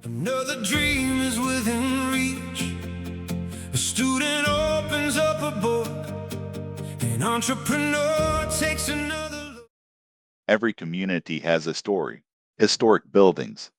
Another dream is within reach. A student opens up a book. An entrepreneur takes another look. Every community has a story. Historic buildings,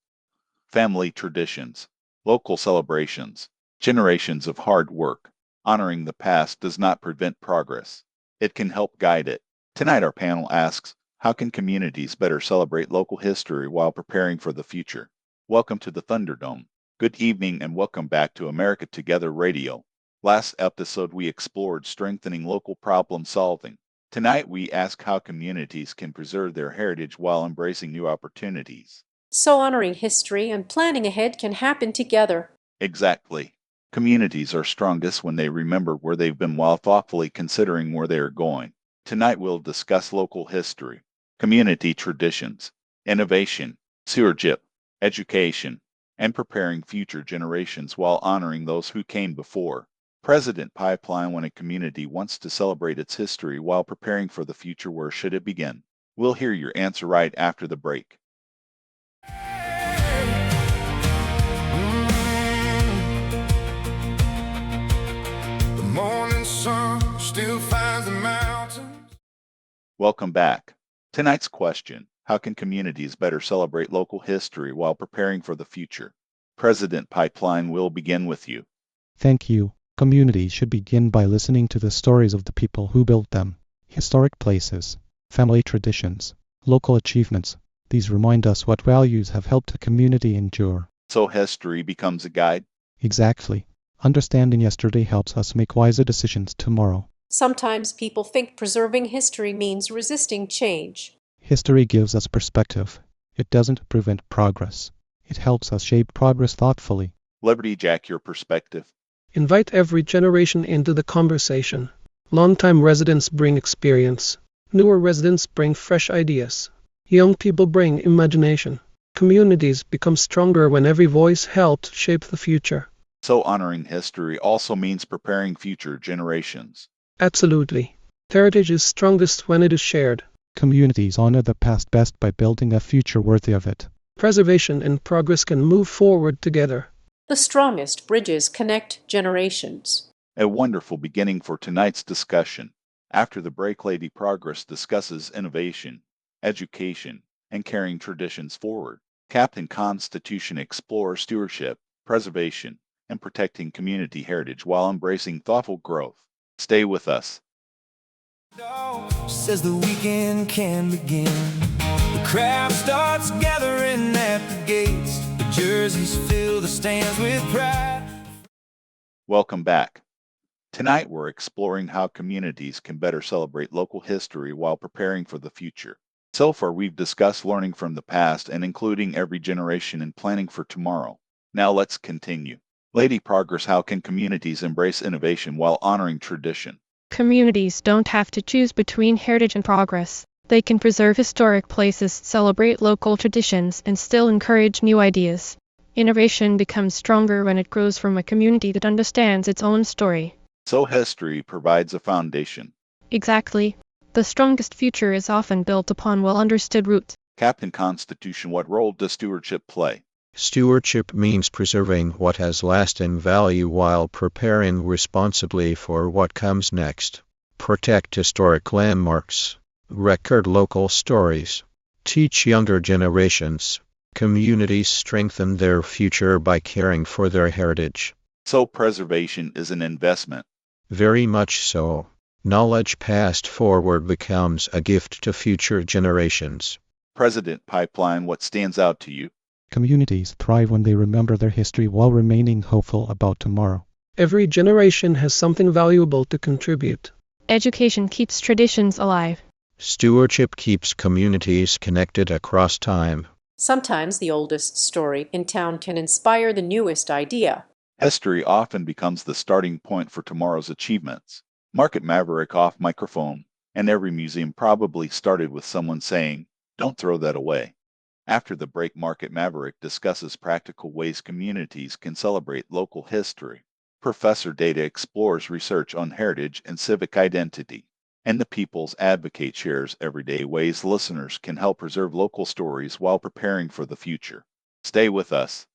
family traditions, local celebrations, generations of hard work. Honoring the past does not prevent progress. It can help guide it. Tonight our panel asks, how can communities better celebrate local history while preparing for the future? Welcome to the Thunderdome. Good evening and welcome back to America Together Radio. Last episode we explored strengthening local problem solving. Tonight we ask how communities can preserve their heritage while embracing new opportunities. So honoring history and planning ahead can happen together. Exactly. Communities are strongest when they remember where they've been while thoughtfully considering where they are going. Tonight we'll discuss local history, community traditions, innovation, stewardship, education, and preparing future generations while honoring those who came before. President Pipeline, when a community wants to celebrate its history while preparing for the future, where should it begin? We'll hear your answer right after the break. The morning sun still finds the mountains. Welcome back. Tonight's question, how can communities better celebrate local history while preparing for the future? President Pipeline will begin with you. Thank you. Communities should begin by listening to the stories of the people who built them. Historic places, family traditions, local achievements. These remind us what values have helped a community endure. So history becomes a guide? Exactly. Understanding yesterday helps us make wiser decisions tomorrow. Sometimes people think preserving history means resisting change. History gives us perspective. It doesn't prevent progress. It helps us shape progress thoughtfully. Liberty Jack, your perspective. Invite every generation into the conversation. Longtime residents bring experience. Newer residents bring fresh ideas. Young people bring imagination. Communities become stronger when every voice helped shape the future. So honoring history also means preparing future generations. Absolutely. Heritage is strongest when it is shared. Communities honor the past best by building a future worthy of it. Preservation and progress can move forward together. The strongest bridges connect generations. A wonderful beginning for tonight's discussion. After the break, Lady Progress discusses innovation, education, and carrying traditions forward. Captain Constitution explores stewardship, preservation, and protecting community heritage while embracing thoughtful growth. Stay with us. Says the weekend can begin. The crowd starts gathering at the gates. The jerseys fill the stands with pride. Welcome back. Tonight we're exploring how communities can better celebrate local history while preparing for the future. So far we've discussed learning from the past and including every generation in planning for tomorrow. Now let's continue. Lady Progress, how can communities embrace innovation while honoring tradition? Communities don't have to choose between heritage and progress. They can preserve historic places, celebrate local traditions, and still encourage new ideas. Innovation becomes stronger when it grows from a community that understands its own story. So history provides a foundation. Exactly. The strongest future is often built upon well-understood roots. Captain Constitution, what role does stewardship play? Stewardship means preserving what has lasting value while preparing responsibly for what comes next. Protect historic landmarks. Record local stories. Teach younger generations. Communities strengthen their future by caring for their heritage. So preservation is an investment. Very much so. Knowledge passed forward becomes a gift to future generations. President Pipeline, what stands out to you? Communities thrive when they remember their history while remaining hopeful about tomorrow. Every generation has something valuable to contribute. Education keeps traditions alive. Stewardship keeps communities connected across time. Sometimes the oldest story in town can inspire the newest idea. History often becomes the starting point for tomorrow's achievements. Market Maverick off microphone, and every museum probably started with someone saying, "Don't throw that away." After the break, Market Maverick discusses practical ways communities can celebrate local history. Professor Data explores research on heritage and civic identity. And the People's Advocate shares everyday ways listeners can help preserve local stories while preparing for the future. Stay with us.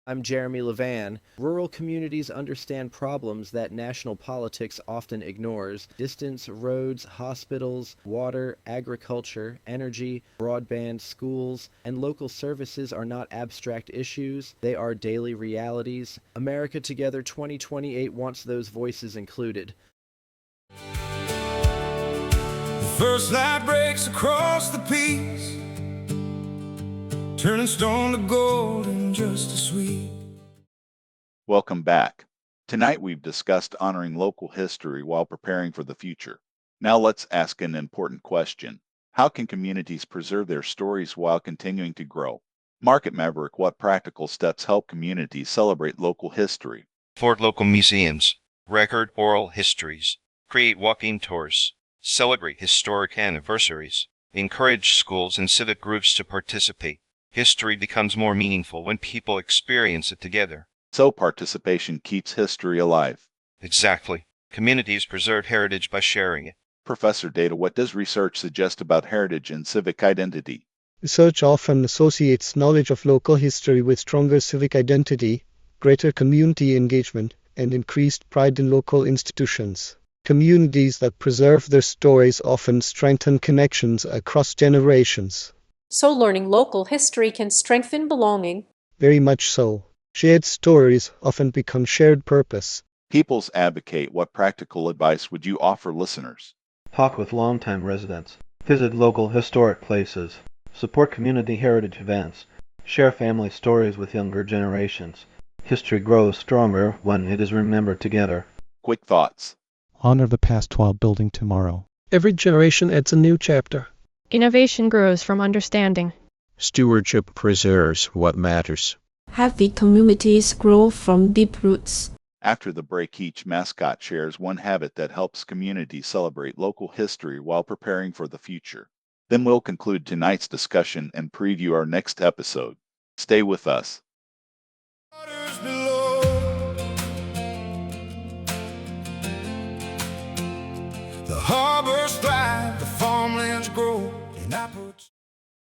I'm Jeremy Levan. Rural communities understand problems that national politics often ignores. Distance, roads, hospitals, water, agriculture, energy, broadband, schools, and local services are not abstract issues. They are daily realities. America Together 2028 wants those voices included. The first light breaks across the peaks, turning stone to gold in just a sweet. Welcome back. Tonight we've discussed honoring local history while preparing for the future. Now let's ask an important question. How can communities preserve their stories while continuing to grow? Market Maverick, what practical steps help communities celebrate local history? Support local museums, record oral histories, create walking tours, celebrate historic anniversaries, encourage schools and civic groups to participate. History becomes more meaningful when people experience it together. So participation keeps history alive. Exactly. Communities preserve heritage by sharing it. Professor Data, what does research suggest about heritage and civic identity? Research often associates knowledge of local history with stronger civic identity, greater community engagement, and increased pride in local institutions. Communities that preserve their stories often strengthen connections across generations. So learning local history can strengthen belonging. Very much so. Shared stories often become shared purpose. People's Advocate, what practical advice would you offer listeners? Talk with longtime residents. Visit local historic places. Support community heritage events. Share family stories with younger generations. History grows stronger when it is remembered together. Quick thoughts. Honor the past while building tomorrow. Every generation adds a new chapter. Innovation grows from understanding. Stewardship preserves what matters. Healthy communities grow from deep roots. After the break, each mascot shares one habit that helps communities celebrate local history while preparing for the future. Then we'll conclude tonight's discussion and preview our next episode. Stay with us. Waters below. The harbors thrive, the farmlands grow, and I put...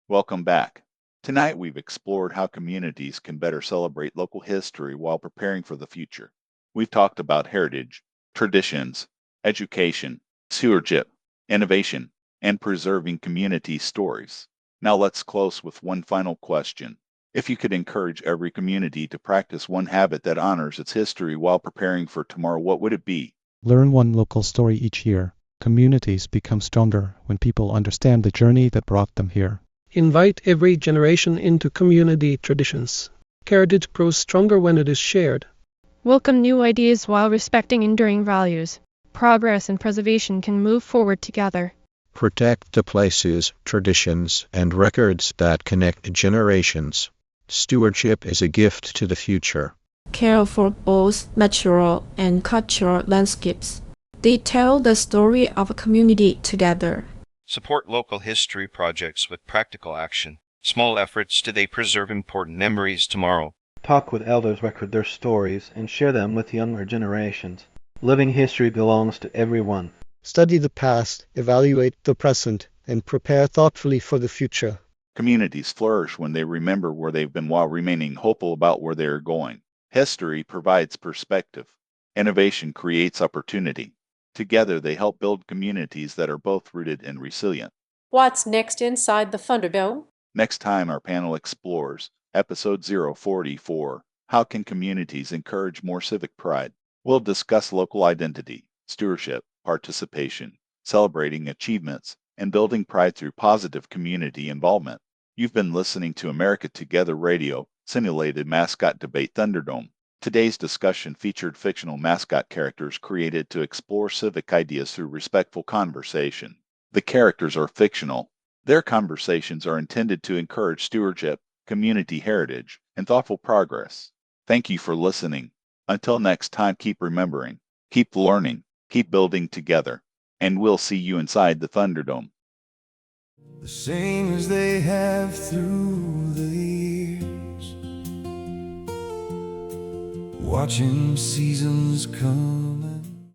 Welcome back. Tonight we've explored how communities can better celebrate local history while preparing for the future. We've talked about heritage, traditions, education, stewardship, innovation, and preserving community stories. Now let's close with one final question. If you could encourage every community to practice one habit that honors its history while preparing for tomorrow, what would it be? Learn one local story each year. Communities become stronger when people understand the journey that brought them here. Invite every generation into community traditions. Heritage grows stronger when it is shared. Welcome new ideas while respecting enduring values. Progress and preservation can move forward together. Protect the places, traditions, and records that connect generations. Stewardship is a gift to the future. Care for both natural and cultural landscapes. They tell the story of a community together. Support local history projects with practical action. Small efforts today preserve important memories tomorrow. Talk with elders, record their stories, and share them with younger generations. Living history belongs to everyone. Study the past, evaluate the present, and prepare thoughtfully for the future. Communities flourish when they remember where they've been while remaining hopeful about where they are going. History provides perspective. Innovation creates opportunity. Together, they help build communities that are both rooted and resilient. What's next inside the Thunderdome? Next time, our panel explores Episode 044, How Can Communities Encourage More Civic Pride? We'll discuss local identity, stewardship, participation, celebrating achievements, and building pride through positive community involvement. You've been listening to America Together Radio, simulated mascot debate Thunderdome. Today's discussion featured fictional mascot characters created to explore civic ideas through respectful conversation. The characters are fictional. Their conversations are intended to encourage stewardship, community heritage, and thoughtful progress. Thank you for listening. Until next time, keep remembering, keep learning, keep building together, and we'll see you inside the Thunderdome. The same as they have through the years, watching seasons come